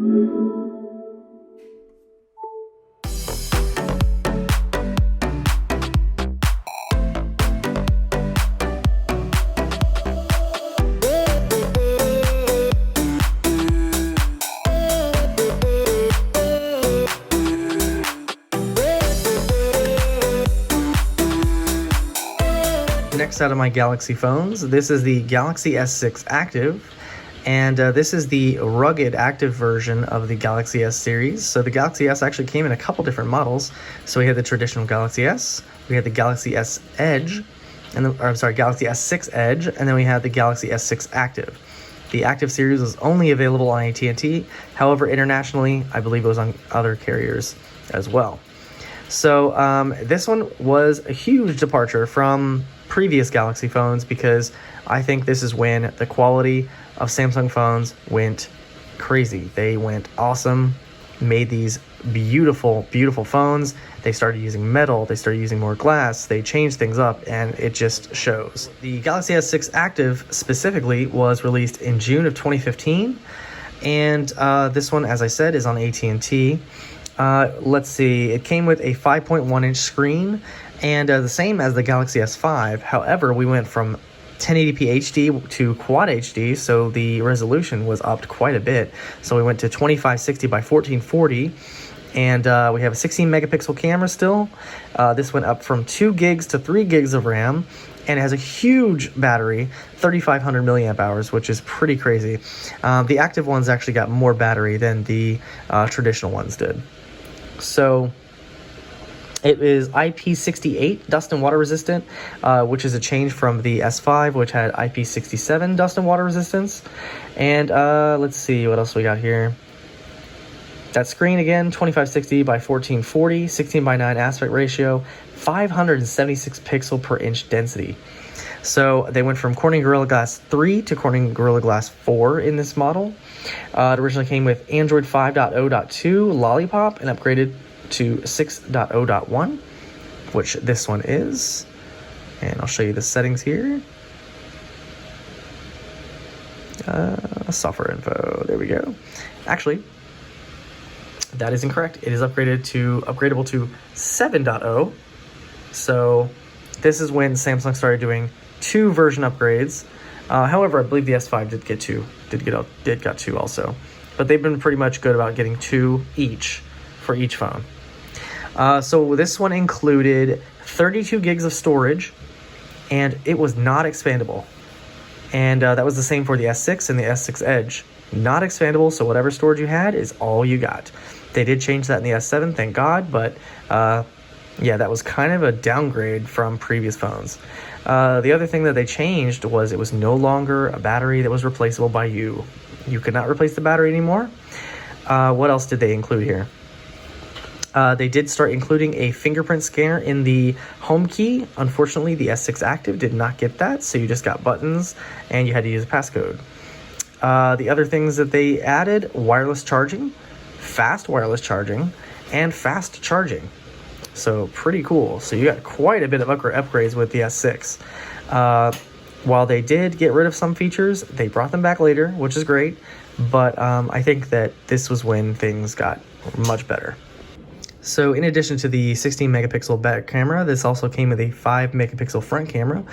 Next out of my Galaxy phones, this is the Galaxy S6 Active, and this is the rugged active version of the Galaxy S series. So the Galaxy S actually came in a couple different models. So we had the traditional Galaxy S, we had the Galaxy S Edge, Galaxy S6 Edge, and then we had the Galaxy S6 Active. The Active series was only available on AT&T. However, internationally, I believe it was on other carriers as well. So this one was a huge departure from previous Galaxy phones, because I think this is when the quality of Samsung phones went crazy. They went awesome, made these beautiful, beautiful phones. They started using metal, they started using more glass, they changed things up, and it just shows. The Galaxy S6 Active specifically was released in June of 2015, and this one, as I said, is on AT&T. Let's see, it came with a 5.1-inch screen, and the same as the Galaxy S5. However, we went from 1080p HD to Quad HD, so the resolution was upped quite a bit. So we went to 2560 by 1440, and we have a 16 megapixel camera still. This went up from 2 gigs to 3 gigs of RAM, and it has a huge battery, 3,500 milliamp hours, which is pretty crazy. The active ones actually got more battery than the traditional ones did. So it is IP68 dust and water resistant, which is a change from the S5, which had IP67 dust and water resistance. And let's see what else we got here. That screen again, 2560 by 1440, 16 by 9 aspect ratio, 576 pixel per inch density. So they went from Corning Gorilla Glass 3 to Corning Gorilla Glass 4 in this model. It originally came with Android 5.0.2 Lollipop and upgraded to 6.0.1, which this one is. And I'll show you the settings here. Software info, there we go. Actually, that is incorrect. It is upgradable to 7.0. So this is when Samsung started doing 2 version upgrades. However, I believe the S5 got 2 also. But they've been pretty much good about getting 2 each for each phone. So this one included 32 gigs of storage, and it was not expandable. And that was the same for the S6 and the S6 Edge. Not expandable, so whatever storage you had is all you got. They did change that in the S7, thank God, but yeah, that was kind of a downgrade from previous phones. The other thing that they changed was it was no longer a battery that was replaceable by you. You could not replace the battery anymore. What else did they include here? They did start including a fingerprint scanner in the home key. Unfortunately, the S6 Active did not get that, so you just got buttons and you had to use a passcode. The other things that they added, wireless charging, fast wireless charging, and fast charging. So pretty cool. So you got quite a bit of upgrades with the S6. While they did get rid of some features, they brought them back later, which is great. But I think that this was when things got much better. So in addition to the 16 megapixel back camera, this also came with a 5 megapixel front camera,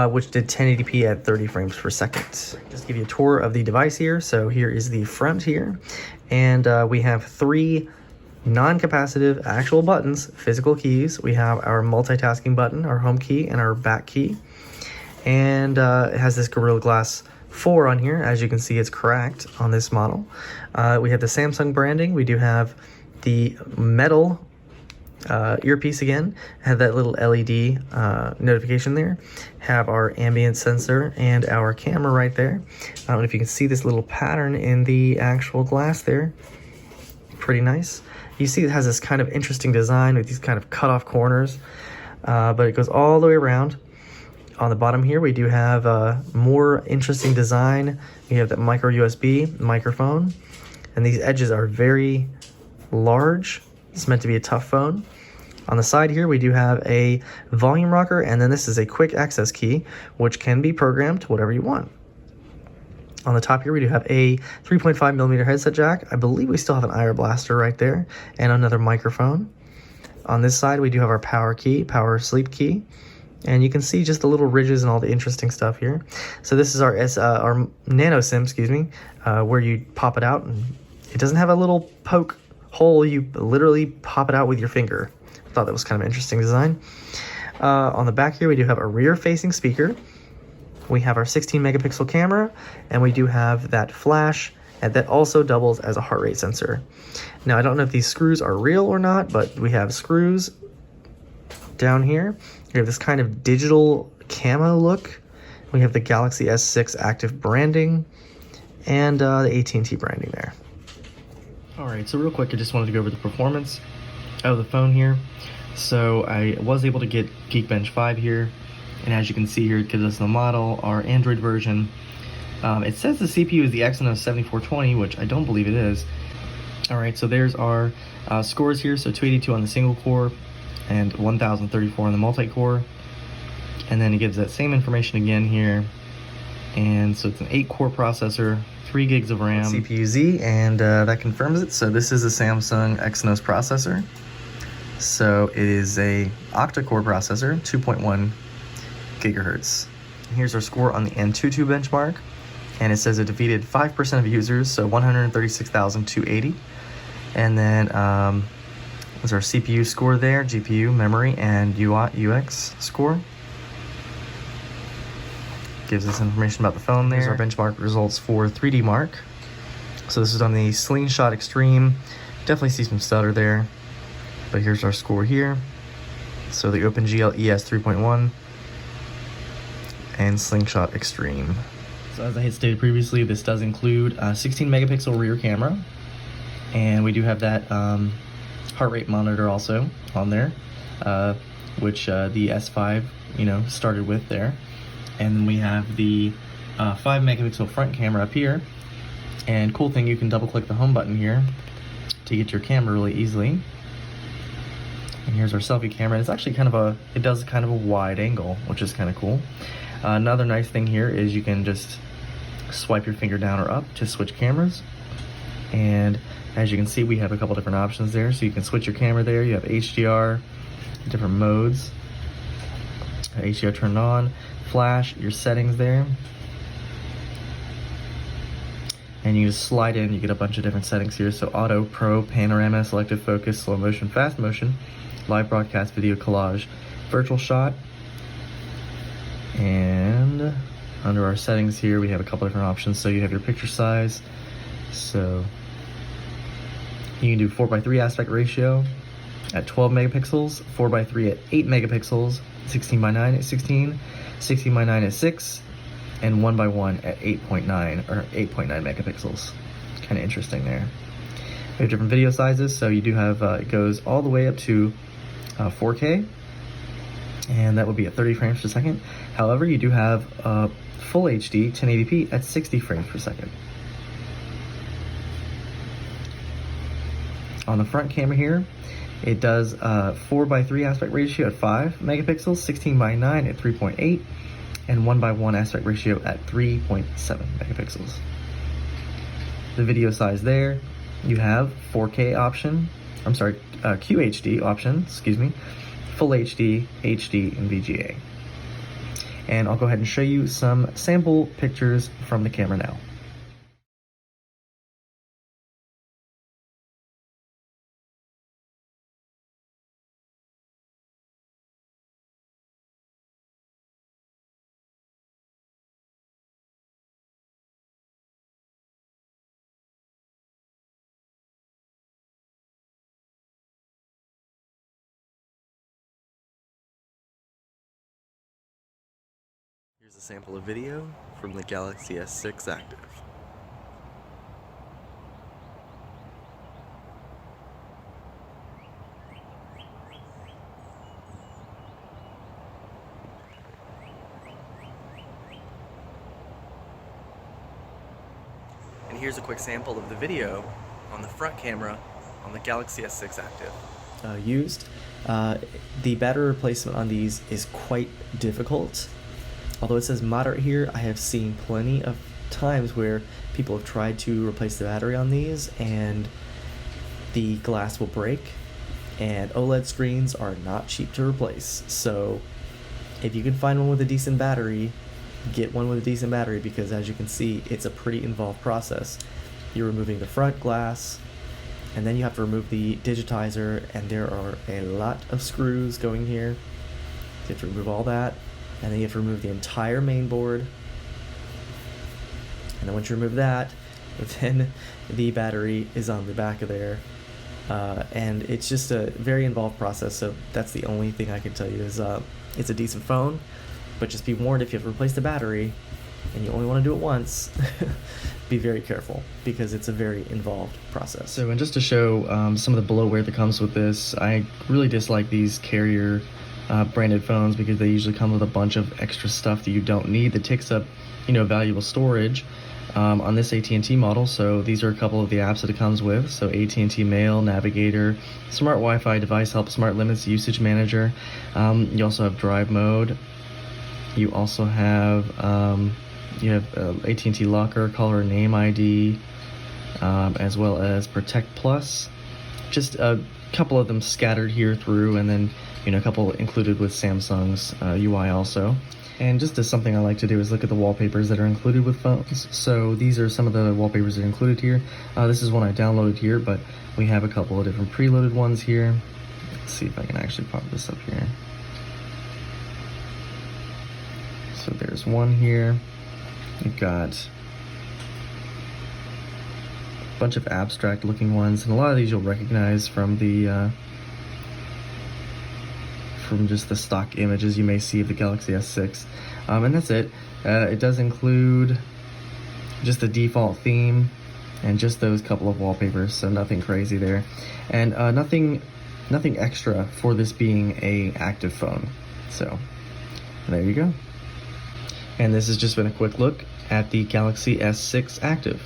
which did 1080p at 30 frames per second. Just to give you a tour of the device here. So here is the front here, and we have 3 non-capacitive actual buttons, physical keys. We have our multitasking button, our home key, and our back key. And it has this Gorilla Glass 4 on here. As you can see, it's cracked on this model. We have the Samsung branding. We do have the metal earpiece again, have that little LED notification there, have our ambient sensor and our camera right there. I don't know if you can see this little pattern in the actual glass there. Pretty nice. You see it has this kind of interesting design with these kind of cut off corners, but it goes all the way around. On the bottom here we do have more interesting design. We have that micro USB microphone, and these edges are very large. It's meant to be a tough phone. On the side here we do have a volume rocker, and then this is a quick access key which can be programmed to whatever you want. On the top here, we do have a 3.5mm headset jack. I believe we still have an IR blaster right there, and another microphone. On this side, we do have our power key, power sleep key, and you can see just the little ridges and all the interesting stuff here. So this is our nano SIM, excuse me, where you pop it out, and it doesn't have a little poke hole. You literally pop it out with your finger. I thought that was kind of an interesting design. On the back here, we do have a rear-facing speaker. We have our 16 megapixel camera, and we do have that flash and that also doubles as a heart rate sensor. Now, I don't know if these screws are real or not, but we have screws down here. We have this kind of digital camo look. We have the Galaxy S6 active branding and the AT&T branding there. All right, so real quick, I just wanted to go over the performance of the phone here. So I was able to get Geekbench 5 here. And as you can see here, it gives us the model, our Android version. It says the CPU is the Exynos 7420, which I don't believe it is. All right, so there's our scores here. So 282 on the single core and 1034 on the multi-core. And then it gives that same information again here. And so it's an 8-core processor, 3 gigs of RAM. CPU-Z, and that confirms it. So this is a Samsung Exynos processor. So it is a octa-core processor, 2.1 gigahertz. And here's our score on the Antutu benchmark, and it says it defeated 5% of users, so 136,280. And then there's our CPU score there, GPU, memory, and UI, UX score. Gives us information about the phone there. Here's our benchmark results for 3D Mark. So this is on the Slingshot Extreme. Definitely see some stutter there, but here's our score here. So the OpenGL ES 3.1 and Slingshot Extreme. So as I had stated previously, this does include a 16 megapixel rear camera, and we do have that heart rate monitor also on there, which the S5 started with there. And then we have the 5 megapixel front camera up here, and cool thing, you can double click the home button here to get your camera really easily. And here's our selfie camera. It's actually it does kind of a wide angle, which is kind of cool. Another nice thing here is you can just swipe your finger down or up to switch cameras. And as you can see, we have a couple different options there. So you can switch your camera there. You have HDR, different modes. HDR turned on, flash, your settings there. And you just slide in, you get a bunch of different settings here. So auto, pro, panorama, selective focus, slow motion, fast motion, live broadcast, video collage, virtual shot. And under our settings here, we have a couple different options. So you have your picture size. So you can do 4:3 aspect ratio at 12 megapixels, 4:3 at 8 megapixels, 16:9 at 16, 16:9 at 6, and 1:1 at 8.9 or 8.9 megapixels. Kind of interesting there. We have different video sizes. So you do have, it goes all the way up to 4K. And that would be at 30 frames per second. However, you do have full HD 1080p at 60 frames per second. On the front camera here, it does 4:3 aspect ratio at 5 megapixels, 16:9 at 3.8, and 1:1 aspect ratio at 3.7 megapixels. The video size there, you have 4K option, QHD option, full HD, HD, and VGA. And I'll go ahead and show you some sample pictures from the camera now. Here's a sample of video from the Galaxy S6 Active. And here's a quick sample of the video on the front camera on the Galaxy S6 Active. The battery replacement on these is quite difficult. Although it says moderate here, I have seen plenty of times where people have tried to replace the battery on these and the glass will break, and OLED screens are not cheap to replace. So if you can find one with a decent battery, get one with a decent battery, because as you can see, it's a pretty involved process. You're removing the front glass, and then you have to remove the digitizer, and there are a lot of screws going here. So you have to remove all that, and then you have to remove the entire main board. And then once you remove that, then the battery is on the back of there. And it's just a very involved process, so that's the only thing I can tell you is it's a decent phone, but just be warned, if you have to replace the battery and you only want to do it once, be very careful, because it's a very involved process. So, and just to show some of the bloatware that comes with this, I really dislike these carrier branded phones, because they usually come with a bunch of extra stuff that you don't need that takes up, valuable storage. On this AT&T model, so these are a couple of the apps that it comes with. So AT&T Mail, Navigator, Smart Wi-Fi, Device Help, Smart Limits, Usage Manager. You also have Drive Mode. You also have AT&T Locker, Caller Name ID, as well as Protect Plus. Just a couple of them scattered here through, and then a couple included with Samsung's UI also. And just as something I like to do is look at the wallpapers that are included with phones. So these are some of the wallpapers that are included here. This is one I downloaded here, but we have a couple of different preloaded ones here. Let's see if I can actually pop this up here. So there's one here. We've got a bunch of abstract looking ones, and a lot of these you'll recognize from the from just the stock images you may see of the Galaxy S6. And that's it. It does include just the default theme and just those couple of wallpapers, so nothing crazy there. And nothing extra for this being a active phone. So there you go. And this has just been a quick look at the Galaxy S6 Active.